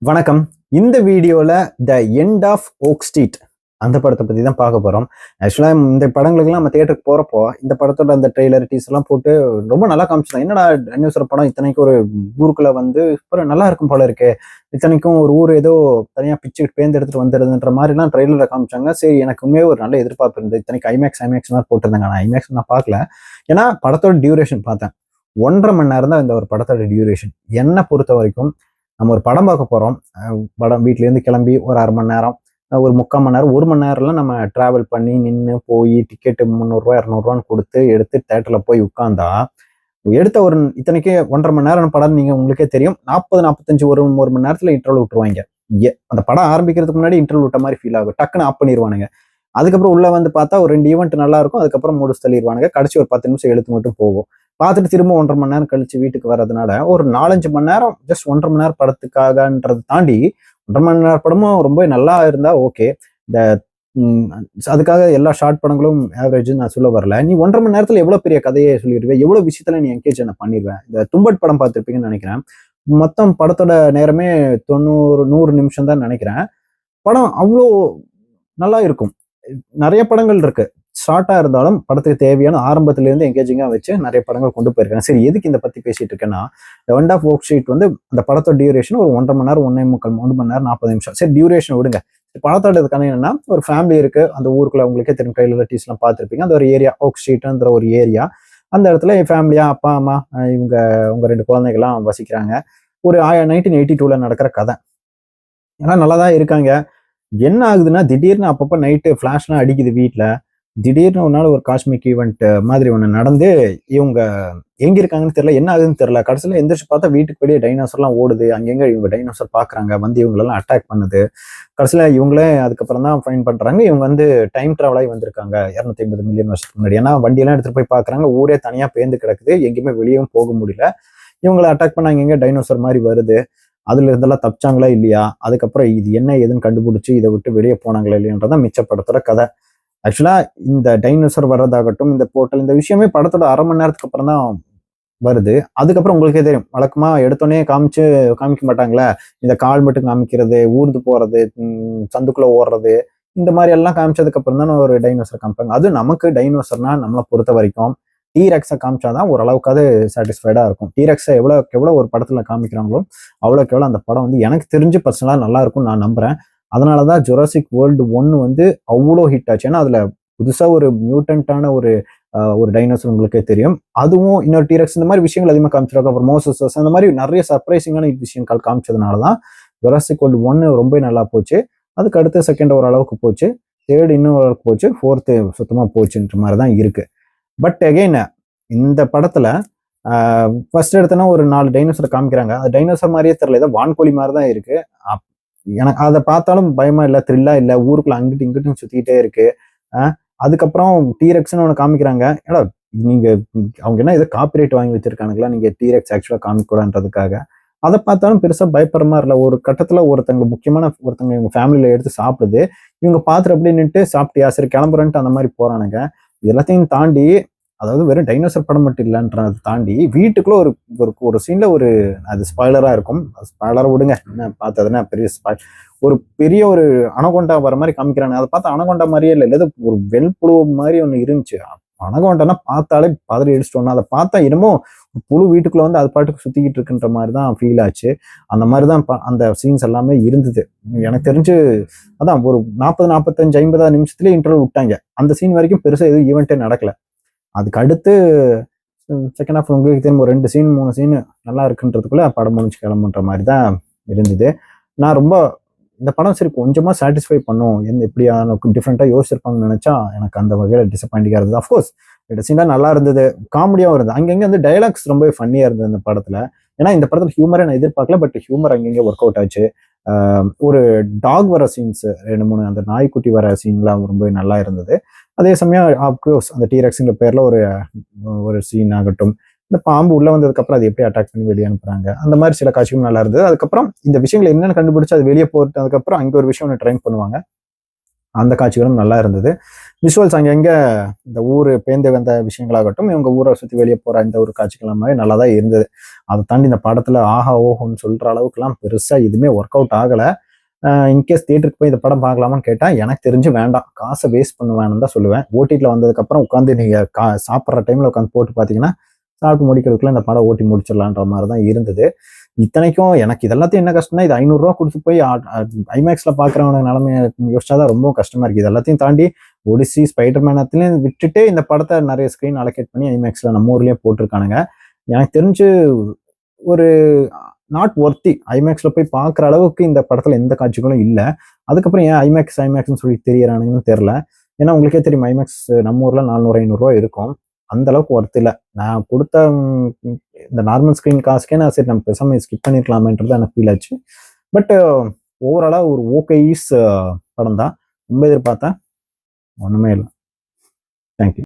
வணக்கம். இந்த வீடியோல the end of Oak Street அந்த படத்தை பத்தி தான் பார்க்க போறோம். ஆக்சுவலா இந்த படங்களுக்கெல்லாம் நம்ம தியேட்டருக்கு போறப்போ இந்த படத்தோட அந்த ட்ரெய்லர் டீஸ் எல்லாம் போட்டு ரொம்ப நல்லா காமிச்சிட்டாங்க. என்னடா டைனோசர் படம் இத்தனைக்கும் ஒரு ஊருக்குள்ள வந்து அப்புறம் நல்லா இருக்கும் போல இருக்கே, இத்தனைக்கும் ஒரு ஊர் ஏதோ தனியா பிச்சுக்கிட்டு பேர்ந்து எடுத்துட்டு வந்துருதுன்ற மாதிரிலாம் ட்ரெய்லர்ல காமிச்சாங்க. சரி, எனக்குமே ஒரு நல்ல எதிர்பார்ப்பு இருந்தது. இத்தனைக்கு ஐமேக்ஸ் மாதிரி போட்டிருந்தாங்க. ஆனால் ஐமேக்ஸ் நான் பார்க்கல. ஏன்னா படத்தோட டியூரேஷன் பார்த்தேன். 1.5 மணி நேரம் தான் இந்த ஒரு படத்தோட டியூரேஷன். என்னை பொறுத்த வரைக்கும் நம்ம ஒரு படம் பார்க்க போறோம். படம் வீட்லேருந்து கிளம்பி ஒரு 1/2 மணி நேரம், ஒரு 3/4 மணி நேரம், 1 மணி நேரம்லாம் நம்ம டிராவல் பண்ணி நின்று போய் டிக்கெட்டு ரூ. 300 ரூ. 200 கொடுத்து எடுத்து தேட்டர்ல போய் உட்கார்ந்தா, எடுத்த ஒரு இத்தனைக்கு 1.5 மணி நேரம் படம் நீங்க உங்களுக்கே தெரியும். 40, 45 ஒரு மணி நேரத்துல இன்டர்வல் விட்டுருவாங்க. அந்த படம் ஆரம்பிக்கிறதுக்கு முன்னாடி இன்டர்வல் விட்ட மாதிரி ஃபீல் ஆகும். டக்குன்னு ஆஃப் பண்ணிடுவானுங்க. அதுக்கப்புறம் உள்ள வந்து பார்த்தா ஒரு 2 ஈவெண்ட் நல்லா இருக்கும். அதுக்கப்புறம் முடிச்சு தள்ளிடுவானுங்க. கடைசி ஒரு 10 நிமிஷம் எழுத்து மட்டும் போகும். பார்த்துட்டு திரும்ப 1.5 மணி நேரம் கழிச்சு வீட்டுக்கு வர்றதுனால ஒரு 4, 5 மணி நேரம் ஜஸ்ட் 1.5 மணி நேரம் படத்துக்காகன்றதை தாண்டி 1.5 மணி நேரம் படமும் ரொம்ப நல்லா இருந்தா ஓகே. இந்த அதுக்காக எல்லா ஷார்ட் படங்களும் ஆவரேஜ் நான் சொல்ல வரல. நீ 1.5 மணி நேரத்துல எவ்வளவு பெரிய கதையை சொல்லிடுவேன், எவ்வளவு விஷயத்துல நீ என்கேஜ் என்ன பண்ணிடுவேன். இந்த தும்பட் படம் பார்த்துருப்பீங்கன்னு நினைக்கிறேன். மொத்தம் படத்தோட நேரமே 90, 100 நிமிஷம் தான் நினைக்கிறேன். படம் அவ்வளோ நல்லா இருக்கும். நிறைய படங்கள் இருக்கு. ஷார்ட்டா இருந்தாலும் படத்துக்கு தேவையான ஆரம்பத்துல இருந்து எங்கேஜிங்கா வச்சு நிறைய படங்கள் கொண்டு போயிருக்காங்க. சரி, எதுக்கு இந்த பத்தி பேசிட்டு இருக்கேன்னா, எண்ட் ஆஃப் ஓக் ஸ்ட்ரீட் வந்து அந்த படத்தோட டியூரேஷன் ஒரு 1.5 மணி நேரம், 1 மணி நேரம் 40 நிமிஷம். சரி, டியூரேஷன் விடுங்க. படத்தோட கதை என்னன்னா, ஒரு ஃபேமிலி இருக்கு. அந்த ஊருக்குள்ள உங்களுக்கே தெரியும், ட்ரெய்லர் எல்லாம் பார்த்திருப்பீங்க. அந்த ஒரு ஏரியா ஓக் ஸ்ட்ரீட்ன்ற ஒரு ஏரியா. அந்த இடத்துல என் ஃபேமிலியா அப்பா அம்மா இவங்க உங்க 2 குழந்தைகள்லாம் வசிக்கிறாங்க. ஒரு 1982ல நடக்கிற கதை. ஏன்னா நல்லாதான் இருக்காங்க. என்ன ஆகுதுன்னா, திடீர்னு அப்பப்ப நைட்டு ஃபிளாஷ்லாம் அடிக்குது வீட்ல. திடீர்னு ஒரு நாள் ஒரு காஸ்மிக் ஈவெண்ட் மாதிரி ஒண்ணு நடந்து, இவங்க எங்க இருக்காங்கன்னு தெரியல, என்ன ஆகுதுன்னு தெரியல. கடைசியில எந்திரிச்சு பார்த்தா வீட்டுக்கு வெளியே டைனோசர்லாம் ஓடுது. அங்கங்க இவங்க டைனோசர் பாக்குறாங்க, வந்து இவங்களெல்லாம் அட்டாக் பண்ணுது. கடைசியில இவங்களே அதுக்கப்புறம் தான் ஃபைன் பண்றாங்க. இவங்க வந்து டைம் டிராவல் ஆகி வந்திருக்காங்க 250 மில்லியன் வருஷத்துக்கு முன்னாடி. ஏன்னா வண்டியெல்லாம் எடுத்துட்டு போய் பாக்குறாங்க, ஊரே தனியா பேர்ந்து கிடக்குது, எங்கேயுமே வெளியும் போக முடியல. இவங்களை அட்டாக் பண்ண அங்கங்க டைனோசர் மாதிரி வருது. அதுல இருந்தெல்லாம் தப்பிச்சாங்களா இல்லையா, அதுக்கப்புறம் இது என்ன ஏதுன்னு கண்டுபிடிச்சு இதை விட்டு வெளியே போனாங்களா இல்லையன்றதான் மிச்ச படத்தோட கதை. ஆக்சுவலா இந்த டைனோசர் வர்றதாகட்டும், இந்த போர்ட்டல், இந்த விஷயமே படத்தோட 1/2 மணி நேரத்துக்கு அப்புறம் தான் வருது. அதுக்கப்புறம் உங்களுக்கே தெரியும், வழக்கமா எடுத்தோடனே காமிக்க மாட்டாங்களே. இந்த கால் மட்டும் காமிக்கிறது, ஊர்ந்து போறது, சந்துக்குள்ள ஓடுறது, இந்த மாதிரி எல்லாம் காமிச்சதுக்கு அப்புறம் தான் ஒரு டைனோசர் காமிப்பாங்க. அது நமக்கு டைனோசர்னா நம்மளை பொறுத்த வரைக்கும் டீரெக்ஸை காமிச்சாதான் ஓரளவுக்காவது சாட்டிஸ்ஃபைடா இருக்கும். டீரெக்ஸை எவ்வளோக்கு எவ்வளோ ஒரு படத்துல காமிக்கிறாங்களோ அவ்வளோக்கு எவ்வளோ அந்த படம் வந்து எனக்கு தெரிஞ்சு பர்சனலா நல்லா இருக்கும்னு நான் நம்புறேன். அதனாலதான் ஜுராசிக் வேர்ல்டு 1 வந்து அவ்வளோ ஹிட் ஆச்சு. ஏன்னா அதுல புதுசா ஒரு மியூட்டன்டான ஒரு டைனோசர் உங்களுக்கே தெரியும். அதுவும் இன்னொரு டீரெக்ஸ், இந்த மாதிரி விஷயங்கள் அதிகமாக காமிச்சிருக்காங்க. அப்புறம் மோசஸ், அந்த மாதிரி நிறைய சர்ப்ரைசிங்கான விஷயங்கள் காமிச்சதுனாலதான் ஜுராசிக் வேர்ல்டு 1 ரொம்ப நல்லா போச்சு. அதுக்கு அடுத்து செகண்ட் ஓரளவுக்கு போச்சு, தேர்ட் இன்னும் ஓரளவுக்கு போச்சு, ஃபோர்த்து சுத்தமா போச்சுன்ற மாதிரி தான் இருக்கு. பட் அகெயின் இந்த படத்துல ஃபர்ஸ்ட் எடுத்தோன்னா ஒரு 4 டைனோசர் காமிக்கிறாங்க. அது டைனோசர் மாதிரியே தெரியல, ஏதோ வான்கோழி மாதிரி தான் இருக்கு. எனக்கு அதை பார்த்தாலும் பயமா இல்லை, த்ரில்லா இல்லை. ஊருக்குள்ள அங்கிட்டு இங்கிட்டும் சுத்திக்கிட்டே இருக்கு. அதுக்கப்புறம் டீரெக்ஸ்னு ஒன்று காமிக்கிறாங்க. ஏன்னா நீங்க அவங்க என்ன ஏதோ காப்பிரைட் வாங்கி வச்சிருக்கானுங்களா, நீங்க டீரெக்ஸ் ஆக்சுவலா காமிக்கூடாதுன்றதுக்காக. அதை பார்த்தாலும் பெருசா பயப்படுற மாதிரி இல்லை. ஒரு கட்டத்துல ஒருத்தங்க இவங்க ஃபேமிலியில எடுத்து சாப்பிடுது. இவங்க பார்த்துட்டு அப்படியே நின்று சாப்பிட்டியா, சரி கிளம்புறேன்ட்டு அந்த மாதிரி போறானுங்க. இது எல்லாத்தையும் தாண்டி, அதாவது வெறும் டைனோசர் படம் மட்டும் இல்லைன்றதை தாண்டி வீட்டுக்குள்ள ஒரு ஒரு சீன்ல அது ஸ்பாய்லரா இருக்கும். ஸ்பாய்லரை விடுங்க, என்ன பார்த்ததுன்னா பெரிய ஒரு பெரிய ஒரு அனகொண்டா வர மாதிரி காமிக்கிறாங்க. அதை பார்த்தா அனகொண்டா மாதிரியே இல்லை, ஏதோ ஒரு வெண்புழு மாதிரி ஒன்று இருந்துச்சு. அனகொண்டானா பார்த்தாலே பதறி அடிச்சிட்டோம்னா, அதை பார்த்தா என்னமோ புழு வீட்டுக்குள்ள வந்து அது பாட்டுக்கு சுத்திக்கிட்டு இருக்குன்ற மாதிரி தான் ஃபீல் ஆச்சு. அந்த மாதிரிதான் அந்த சீன்ஸ் எல்லாமே இருந்தது. எனக்கு தெரிஞ்சு அதான் ஒரு 40, 45, 50 நிமிஷத்துலயே இன்டர்வல் விட்டாங்க. அந்த சீன் வரைக்கும் பெருசா எதுவும் ஈவெண்ட்டே நடக்கல. அதுக்கு அடுத்து செகண்ட் ஹாஃப் உங்களுக்கு தெரியும், ஒரு 2 சீன் 3 சீன் நல்லா இருக்குன்றதுக்குள்ள படம் முடிஞ்சு கிளம்புன்ற மாதிரி தான் இருந்தது. நான் ரொம்ப இந்த படம் சரி கொஞ்சமா சாட்டிஸ்ஃபை பண்ணும், எப்படியான டிஃப்ரெண்டா யோசிச்சிருப்பாங்கன்னு நினைச்சா எனக்கு அந்த வகையில டிசப்பாயிண்டிங்கா இருந்தது. அஃப்கோர்ஸ் 2 சீன் தான் நல்லா இருந்தது, காமெடியாவும் இருந்தது. அங்கங்க வந்து டைலாக்ஸ் ரொம்ப ஃபன்னியா இருந்தது இந்த படத்துல. ஏன்னா இந்த படத்துல ஹியூமரை நான் எதிர்பார்க்கல, பட் ஹியூமர் அங்கங்க ஒர்க் அவுட் ஆச்சு. ஒரு டாக் வர சீன்ஸ் 2, 3 அந்த நாய்க்குட்டி வர சீன்லாம் ரொம்ப நல்லா இருந்தது. அதே சமயம் ஆப்கோர்ஸ் அந்த டீரெக்ஸ்ங்கிற பேர்ல ஒரு ஒரு சீன் ஆகட்டும், இந்த பாம்பு உள்ள வந்ததுக்கு அப்புறம் அது எப்படி அட்டாக் பண்ணி வெளியே அனுப்புறாங்க, அந்த மாதிரி சில காட்சிகள் நல்லா இருந்தது. அதுக்கப்புறம் இந்த விஷயங்கள் என்னென்னு கண்டுபிடிச்சு அது வெளியே போட்டதுக்கு அப்புறம் அங்க ஒரு விஷயம் ஒன்று ட்ரைன் பண்ணுவாங்க. அந்த காட்சிகளும் நல்லா இருந்தது. விஷுவல்ஸ் அங்கங்க இந்த ஊர் பேந்து வந்த விஷயங்களாகட்டும், இவங்க ஊரை சுற்றி வெளியே போகிற இந்த ஒரு காட்சிகள் எல்லாமே நல்லா தான் இருந்தது. அதை தாண்டி இந்த படத்தில் ஆஹா ஓஹோன்னு சொல்கிற அளவுக்குலாம் பெருசாக எதுவுமே ஒர்க் அவுட் ஆகலை. இன்கேஸ் தியேட்டருக்கு போய் இந்த படம் பார்க்கலாமான்னு கேட்டால் எனக்கு தெரிஞ்சு வேண்டாம், காசை வேஸ்ட் பண்ணுவேன்னு தான் சொல்லுவேன். ஓடிடியில் வந்ததுக்கப்புறம் உட்காந்து நீங்கள் சாப்பிட்ற டைமில் உட்காந்து போட்டு பார்த்தீங்கன்னா சாப்பிட்டு முடிக்கிறதுக்குள்ள இந்த படம் ஓட்டி முடிச்சிடலான்ற மாதிரி தான் இருந்தது. இத்தனைக்கும் எனக்கு இதெல்லாத்தையும் என்ன கஷ்டம்னா, இது 500 கொடுத்து போய் ஐமேக்ஸ்ல பாக்குறவன நிலைமையை யோசிச்சாதான் ரொம்ப கஷ்டமா இருக்கு. இது எல்லாத்தையும் தாண்டி ஒடிசி ஸ்பைடர்மேனத்துலயும் விட்டுட்டு இந்த படத்தை நிறைய ஸ்கிரீன் அலோகேட் பண்ணி ஐமேக்ஸ்ல நம்ம ஊர்லயே போட்டிருக்கானுங்க. எனக்கு தெரிஞ்சு ஒரு நாட் ஒர்த்தி, ஐமேக்ஸ்ல போய் பாக்குற அளவுக்கு இந்த படத்துல எந்த காட்சிகளும் இல்லை. அதுக்கப்புறம் ஏன் ஐமேக்ஸ்ன்னு சொல்லி தெரியறானுங்கன்னு தெரியல. ஏன்னா உங்களுக்கே தெரியும், ஐமேக்ஸ் நம்ம ஊர்ல 400-500 இருக்கும். அந்த அளவுக்கு ஒர்த் இல்லை. நான் கொடுத்த இந்த நார்மல் ஸ்க்ரீன் காசுக்கே நான் சரி நம்ம பேசாம ஸ்கிப் பண்ணிருக்கலாமேன்றது எனக்கு ஃபீல் ஆச்சு. பட் ஓவராலா ஒரு ஓகேஸ் படம் தான். ரொம்ப எதிர்பார்த்தேன், ஒண்ணுமே இல்லை. தேங்க்யூ.